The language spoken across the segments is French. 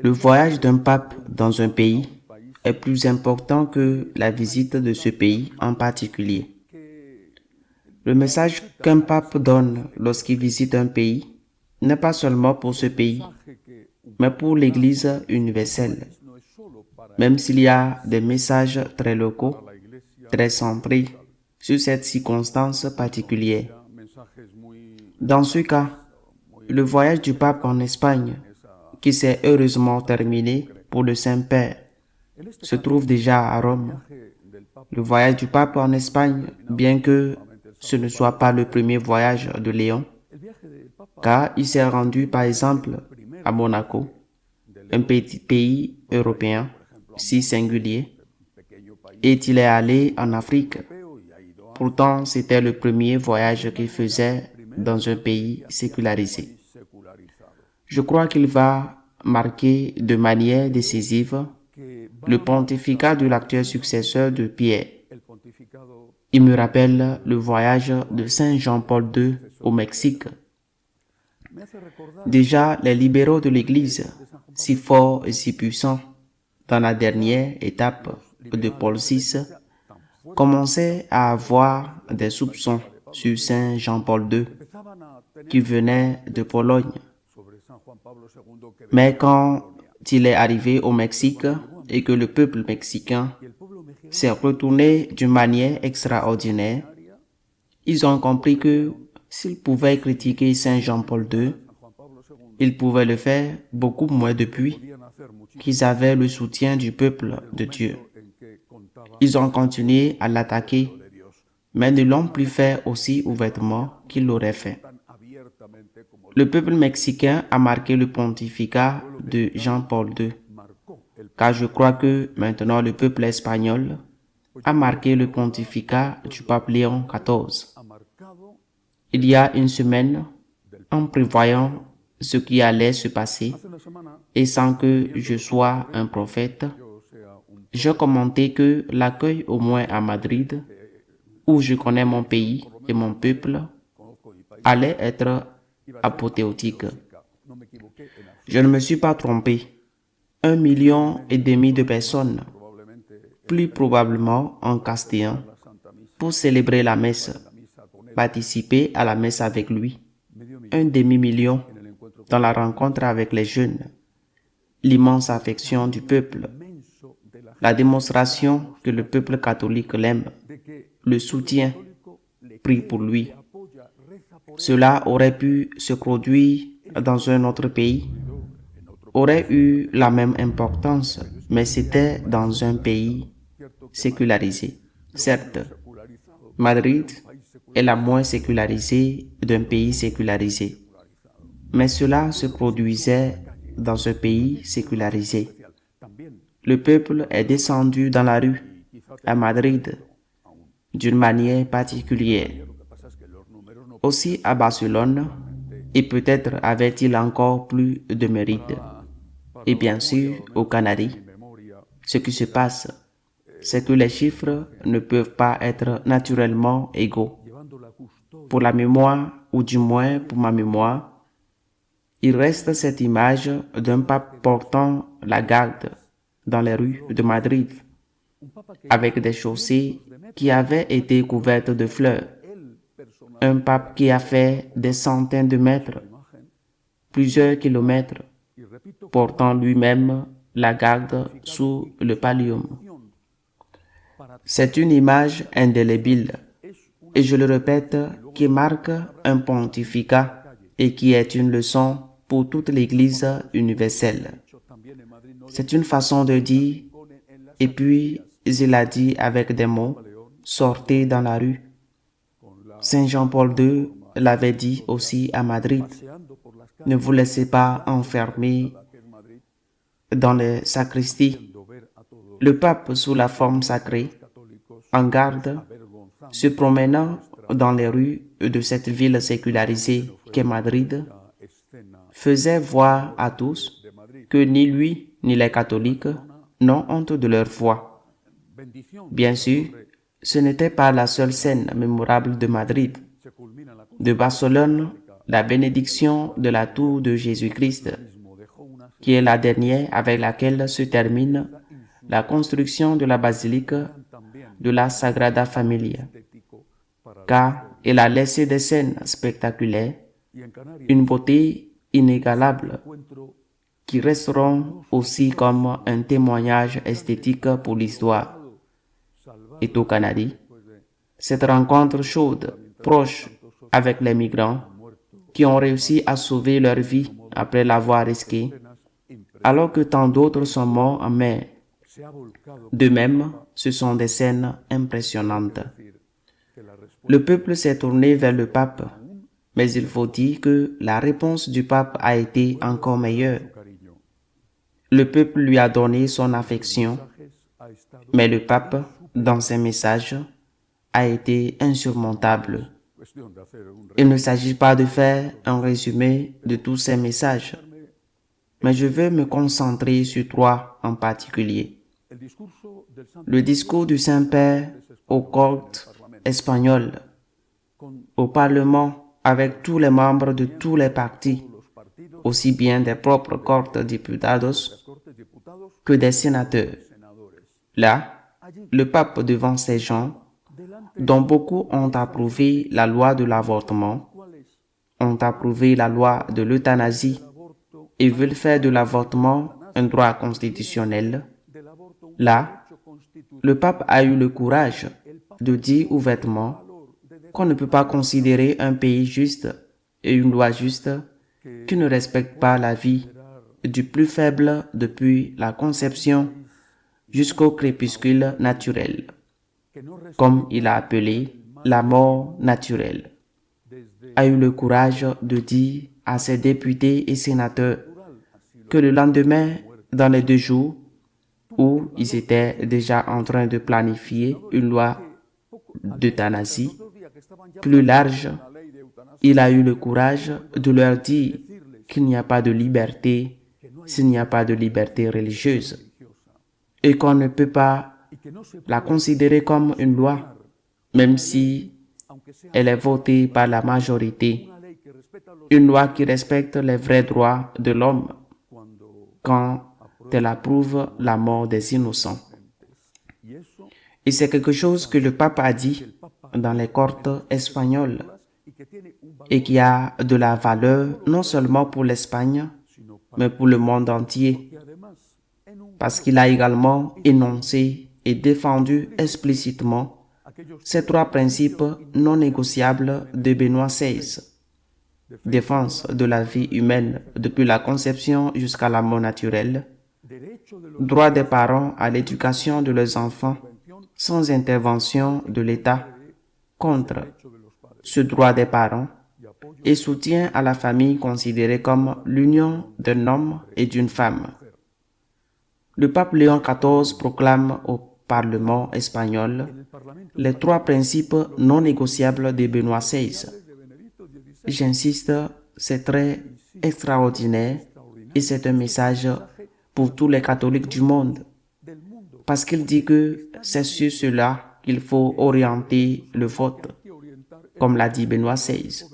Le voyage d'un pape dans un pays est plus important que la visite de ce pays en particulier. Le message qu'un pape donne lorsqu'il visite un pays n'est pas seulement pour ce pays, mais pour l'Église universelle. Même s'il y a des messages très locaux, très centrés sur cette circonstance particulière. Dans ce cas, le voyage du pape en Espagne, qui s'est heureusement terminé pour le Saint-Père, se trouve déjà à Rome. Le voyage du pape en Espagne, bien que ce ne soit pas le premier voyage de Léon, car il s'est rendu par exemple à Monaco, un petit pays européen si singulier, et il est allé en Afrique. Pourtant, c'était le premier voyage qu'il faisait dans un pays sécularisé. Je crois qu'il va marquer de manière décisive le pontificat de l'actuel successeur de Pierre. Il me rappelle le voyage de Saint Jean-Paul II au Mexique. Déjà, les libéraux de l'Église, si forts et si puissants dans la dernière étape de Paul VI, commençaient à avoir des soupçons sur Saint Jean-Paul II, qui venait de Pologne. Mais quand il est arrivé au Mexique et que le peuple mexicain s'est retourné d'une manière extraordinaire, ils ont compris que s'ils pouvaient critiquer Saint Jean-Paul II, ils pouvaient le faire beaucoup moins depuis qu'ils avaient le soutien du peuple de Dieu. Ils ont continué à l'attaquer, mais ne l'ont plus fait aussi ouvertement qu'ils l'auraient fait. Le peuple mexicain a marqué le pontificat de Jean-Paul II, car je crois que maintenant le peuple espagnol a marqué le pontificat du pape Léon XIV. Il y a une semaine, en prévoyant ce qui allait se passer, et sans que je sois un prophète, je commentais que l'accueil au moins à Madrid, où je connais mon pays et mon peuple, allait être apothéotique. Je ne me suis pas trompé. 1,5 million de personnes, plus probablement en castillan, pour célébrer la messe, participer à la messe avec lui. 1,5 million dans la rencontre avec les jeunes, l'immense affection du peuple, la démonstration que le peuple catholique l'aime, le soutien pris pour lui. Cela aurait pu se produire dans un autre pays, aurait eu la même importance, mais c'était dans un pays sécularisé. Certes, Madrid est la moins sécularisée d'un pays sécularisé, mais cela se produisait dans un pays sécularisé. Le peuple est descendu dans la rue, à Madrid, d'une manière particulière. Aussi à Barcelone, et peut-être avait-il encore plus de mérite. Et bien sûr, aux Canaries. Ce qui se passe, c'est que les chiffres ne peuvent pas être naturellement égaux. Pour la mémoire, ou du moins pour ma mémoire, il reste cette image d'un pape portant la garde dans les rues de Madrid, avec des chaussées qui avaient été couvertes de fleurs. Un pape qui a fait des centaines de mètres, plusieurs kilomètres, portant lui-même la garde sous le pallium. C'est une image indélébile, et je le répète, qui marque un pontificat et qui est une leçon pour toute l'Église universelle. C'est une façon de dire, et puis il a dit avec des mots, sortez dans la rue. Saint Jean-Paul II l'avait dit aussi à Madrid, ne vous laissez pas enfermer dans les sacristies. Le pape sous la forme sacrée, en garde, se promenant dans les rues de cette ville sécularisée qu'est Madrid, faisait voir à tous que ni lui ni les catholiques n'ont honte de leur foi. Bien sûr, ce n'était pas la seule scène mémorable de Madrid. De Barcelone, la bénédiction de la tour de Jésus-Christ qui est la dernière avec laquelle se termine la construction de la basilique de la Sagrada Familia, car elle a laissé des scènes spectaculaires, une beauté inégalable, qui resteront aussi comme un témoignage esthétique pour l'histoire. Et au Canada, cette rencontre chaude, proche avec les migrants qui ont réussi à sauver leur vie après l'avoir risquée, alors que tant d'autres sont morts en mer. De même, ce sont des scènes impressionnantes. Le peuple s'est tourné vers le pape, mais il faut dire que la réponse du pape a été encore meilleure. Le peuple lui a donné son affection, mais le pape, dans ses messages, a été insurmontable. Il ne s'agit pas de faire un résumé de tous ces messages, mais je veux me concentrer sur trois en particulier. Le discours du Saint-Père aux cortes espagnoles, au Parlement avec tous les membres de tous les partis, aussi bien des propres cortes diputados que des sénateurs. Là, le pape devant ces gens, dont beaucoup ont approuvé la loi de l'avortement, ont approuvé la loi de l'euthanasie et veulent faire de l'avortement un droit constitutionnel. Là, le pape a eu le courage de dire ouvertement qu'on ne peut pas considérer un pays juste et une loi juste qui ne respecte pas la vie du plus faible depuis la conception jusqu'au crépuscule naturel, comme il a appelé la mort naturelle. A eu le courage de dire à ses députés et sénateurs que le lendemain, dans les 2 jours, où ils étaient déjà en train de planifier une loi d'euthanasie plus large, il a eu le courage de leur dire qu'il n'y a pas de liberté s'il n'y a pas de liberté religieuse et qu'on ne peut pas la considérer comme une loi, même si elle est votée par la majorité, une loi qui respecte les vrais droits de l'homme quand elle approuve la mort des innocents. Et c'est quelque chose que le pape a dit dans les cortes espagnoles et qui a de la valeur non seulement pour l'Espagne, mais pour le monde entier, parce qu'il a également énoncé et défendu explicitement ces 3 principes non négociables de Benoît XVI. Défense de la vie humaine depuis la conception jusqu'à la mort naturelle, droit des parents à l'éducation de leurs enfants sans intervention de l'État contre ce droit des parents et soutien à la famille considérée comme l'union d'un homme et d'une femme. Le pape Léon XIV proclame au Parlement espagnol les 3 principes non négociables de Benoît XVI. J'insiste, c'est très extraordinaire et c'est un message pour tous les catholiques du monde, parce qu'il dit que c'est sur cela qu'il faut orienter le vote, comme l'a dit Benoît XVI,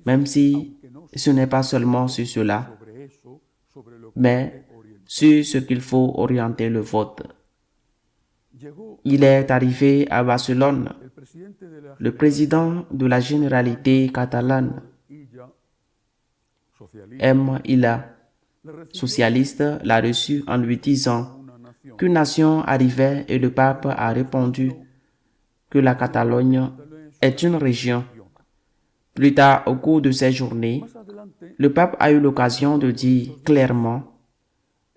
même si ce n'est pas seulement sur cela, mais sur ce qu'il faut orienter le vote. Il est arrivé à Barcelone, le président de la Généralité catalane, M. Illa, socialiste, l'a reçu en lui disant qu'une nation arrivait et le pape a répondu que la Catalogne est une région. Plus tard, au cours de ces journées, le pape a eu l'occasion de dire clairement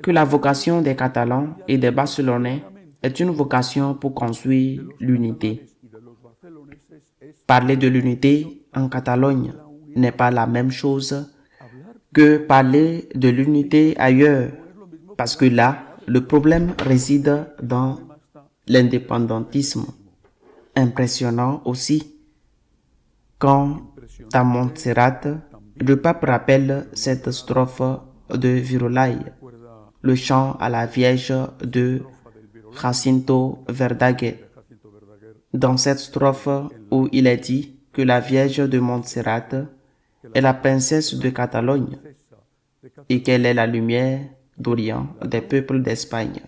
que la vocation des Catalans et des Barcelonais est une vocation pour construire l'unité. Parler de l'unité en Catalogne n'est pas la même chose que parler de l'unité ailleurs, parce que là, le problème réside dans l'indépendantisme. Impressionnant aussi, quand à Montserrat, le pape rappelle cette strophe de Virolai, le chant à la Vierge de Jacinto Verdaguer. Dans cette strophe où il est dit que la Vierge de Montserrat est la princesse de Catalogne, et qu'elle est la lumière d'Orient des peuples d'Espagne.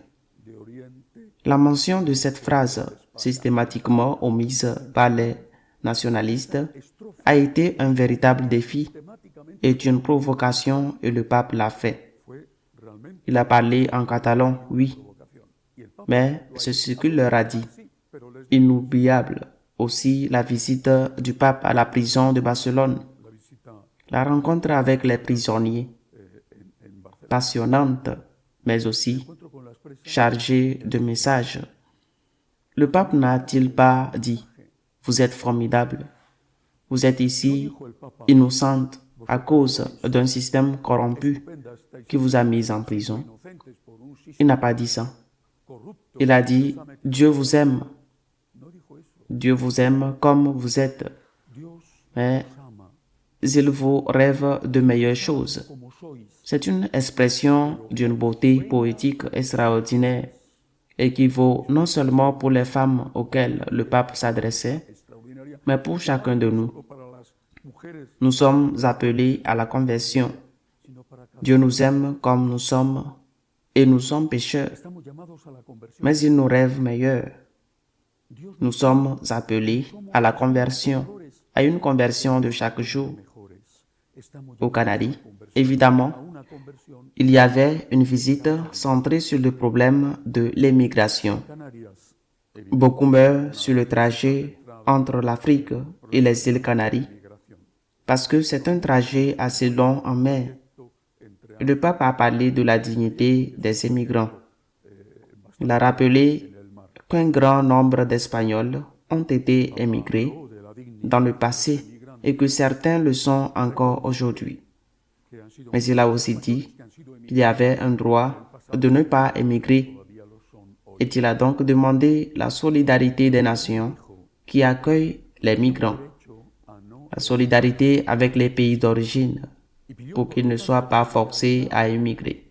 La mention de cette phrase, systématiquement omise par les nationalistes, a été un véritable défi et une provocation et le pape l'a fait. Il a parlé en catalan, oui, mais c'est ce qu'il leur a dit. Inoubliable aussi la visite du pape à la prison de Barcelone, la rencontre avec les prisonniers, passionnante, mais aussi chargée de messages. Le pape n'a-t-il pas dit, vous êtes formidable, vous êtes ici innocente à cause d'un système corrompu qui vous a mis en prison? Il n'a pas dit ça. Il a dit, Dieu vous aime. Dieu vous aime comme vous êtes. Mais il vous rêve de meilleures choses. C'est une expression d'une beauté poétique extraordinaire et qui vaut non seulement pour les femmes auxquelles le pape s'adressait, mais pour chacun de nous. Nous sommes appelés à la conversion. Dieu nous aime comme nous sommes et nous sommes pécheurs, mais il nous rêve meilleur. Nous sommes appelés à la conversion, à une conversion de chaque jour. Au Canada, évidemment, il y avait une visite centrée sur le problème de l'émigration. Beaucoup meurent sur le trajet entre l'Afrique et les îles Canaries, parce que c'est un trajet assez long en mer. Le pape a parlé de la dignité des émigrants. Il a rappelé qu'un grand nombre d'Espagnols ont été émigrés dans le passé et que certains le sont encore aujourd'hui. Mais il a aussi dit qu'il y avait un droit de ne pas émigrer. Et il a donc demandé la solidarité des nations qui accueillent les migrants, la solidarité avec les pays d'origine pour qu'ils ne soient pas forcés à émigrer.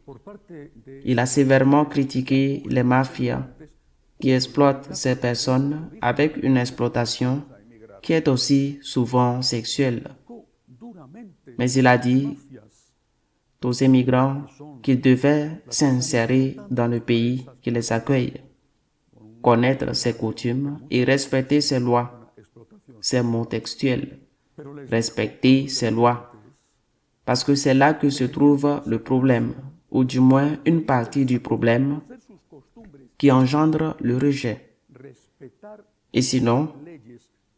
Il a sévèrement critiqué les mafias qui exploitent ces personnes avec une exploitation qui est aussi souvent sexuelle. Mais il a dit aux émigrants qu'ils devaient s'insérer dans le pays qui les accueille, connaître ses coutumes et respecter ses lois. Ces mots textuels, respecter ses lois. Parce que c'est là que se trouve le problème, ou du moins une partie du problème qui engendre le rejet. Et sinon,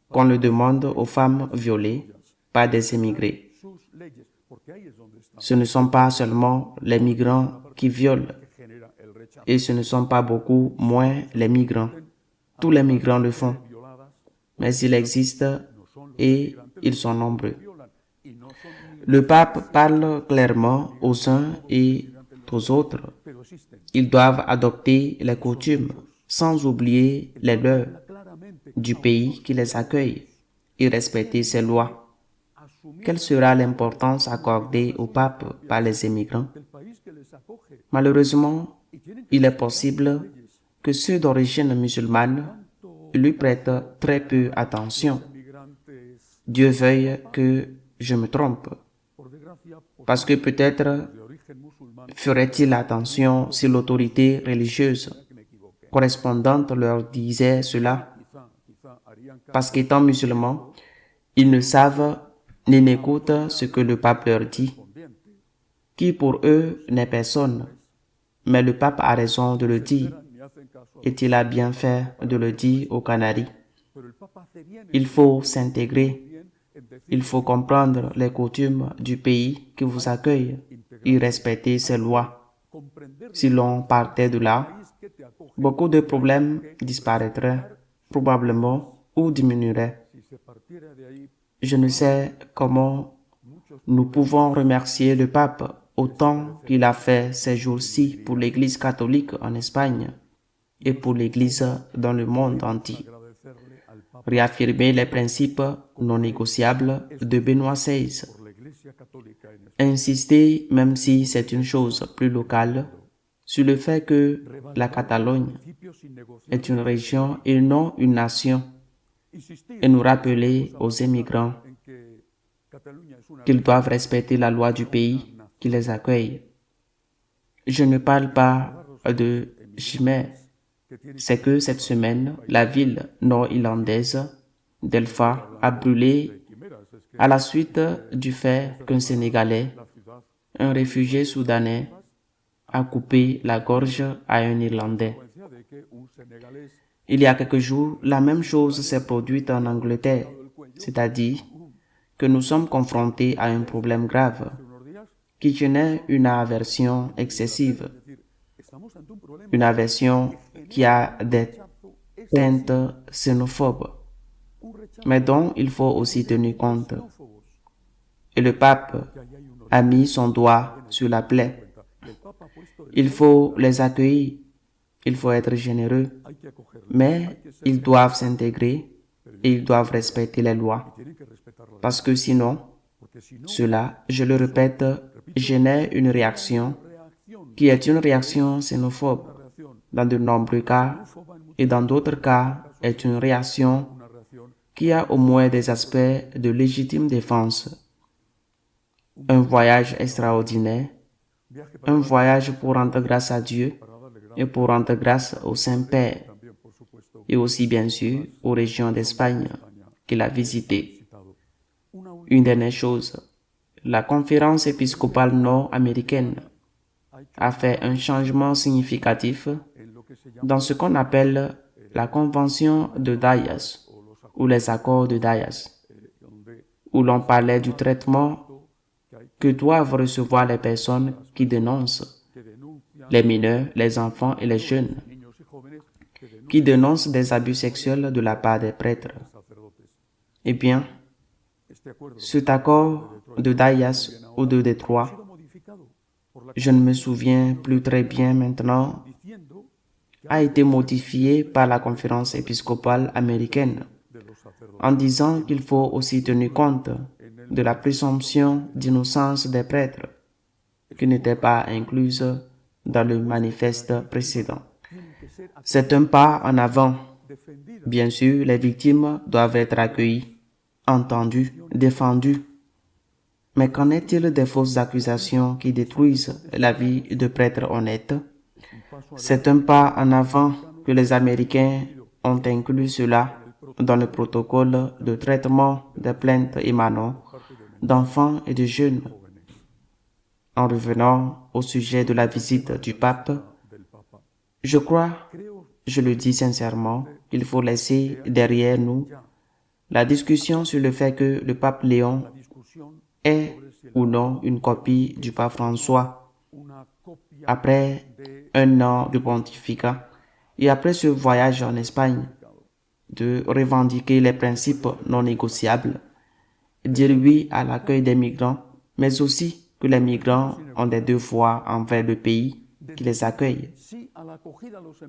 qu'on le demande aux femmes violées par des émigrés. Ce ne sont pas seulement les migrants qui violent, et ce ne sont pas beaucoup moins les migrants. Tous les migrants le font, mais il existe et ils sont nombreux. Le pape parle clairement aux uns et aux autres. Ils doivent adopter les coutumes, sans oublier les leurs, du pays qui les accueille et respecter ses lois. Quelle sera l'importance accordée au pape par les émigrants? Malheureusement, il est possible que ceux d'origine musulmane lui prêtent très peu attention. Dieu veuille que je me trompe, parce que peut-être ferait-il attention si l'autorité religieuse correspondante leur disait cela, parce qu'étant musulmans, ils ne savent ni n'écoutent ce que le pape leur dit, qui pour eux n'est personne, mais le pape a raison de le dire, et il a bien fait de le dire aux Canaries. Il faut s'intégrer, il faut comprendre les coutumes du pays qui vous accueille et respecter ses lois. Si l'on partait de là, beaucoup de problèmes disparaîtraient, probablement, ou diminueraient. Je ne sais comment nous pouvons remercier le pape autant qu'il a fait ces jours-ci pour l'Église catholique en Espagne et pour l'Église dans le monde entier. Réaffirmer les principes non négociables de Benoît XVI. Insister, même si c'est une chose plus locale, sur le fait que la Catalogne est une région et non une nation, et nous rappeler aux émigrants qu'ils doivent respecter la loi du pays qui les accueille. Je ne parle pas de chimère. C'est que cette semaine, la ville nord-irlandaise d'Elfa a brûlé à la suite du fait qu'un Sénégalais, un réfugié soudanais, a coupé la gorge à un Irlandais. Il y a quelques jours, la même chose s'est produite en Angleterre, c'est-à-dire que nous sommes confrontés à un problème grave qui génère une aversion excessive, une aversion qui a des teintes xénophobes, mais dont il faut aussi tenir compte. Et le pape a mis son doigt sur la plaie. Il faut les accueillir, il faut être généreux, mais ils doivent s'intégrer et ils doivent respecter les lois. Parce que sinon, cela, je le répète, génère une réaction qui est une réaction xénophobe dans de nombreux cas et dans d'autres cas est une réaction qui a au moins des aspects de légitime défense. Un voyage extraordinaire, un voyage pour rendre grâce à Dieu et pour rendre grâce au Saint-Père et aussi bien sûr aux régions d'Espagne qu'il a visitées. Une dernière chose, la conférence épiscopale nord-américaine a fait un changement significatif dans ce qu'on appelle la convention de Dallas ou les accords de Dallas, où l'on parlait du traitement que doivent recevoir les personnes qui dénoncent, les mineurs, les enfants et les jeunes, qui dénoncent des abus sexuels de la part des prêtres. Eh bien, cet accord de Dallas ou de Détroit, je ne me souviens plus très bien maintenant, a été modifié par la conférence épiscopale américaine en disant qu'il faut aussi tenir compte de la présomption d'innocence des prêtres qui n'était pas incluse dans le manifeste précédent. C'est un pas en avant. Bien sûr, les victimes doivent être accueillies, entendues, défendues. Mais qu'en est-il des fausses accusations qui détruisent la vie de prêtres honnêtes? C'est un pas en avant que les Américains ont inclus cela dans le protocole de traitement des plaintes émanant d'enfants et de jeunes. En revenant au sujet de la visite du pape, je crois, je le dis sincèrement, qu'il faut laisser derrière nous la discussion sur le fait que le pape Léon est ou non une copie du pape François. Après un an de pontificat et après ce voyage en Espagne, de revendiquer les principes non négociables, dire oui à l'accueil des migrants, mais aussi que les migrants ont des devoirs envers le pays qui les accueille.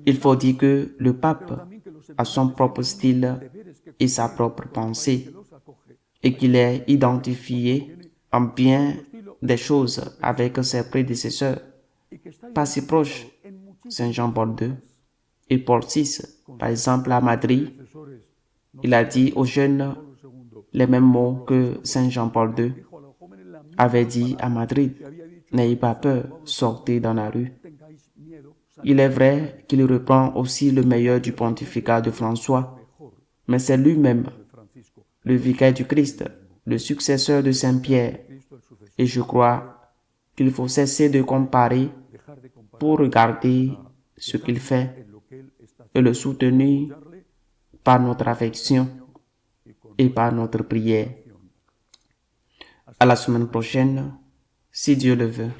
Il faut dire que le pape a son propre style et sa propre pensée et qu'il est identifié en bien des choses avec ses prédécesseurs, pas si proches, Saint Jean-Paul II et Paul VI. Par exemple, à Madrid, il a dit aux jeunes les mêmes mots que Saint Jean-Paul II avait dit à Madrid. N'ayez pas peur, sortez dans la rue. Il est vrai qu'il reprend aussi le meilleur du pontificat de François, mais c'est lui-même, le vicaire du Christ, le successeur de Saint-Pierre. Et je crois qu'il faut cesser de comparer pour regarder ce qu'il fait et le soutenir par notre affection et par notre prière. À la semaine prochaine, si Dieu le veut.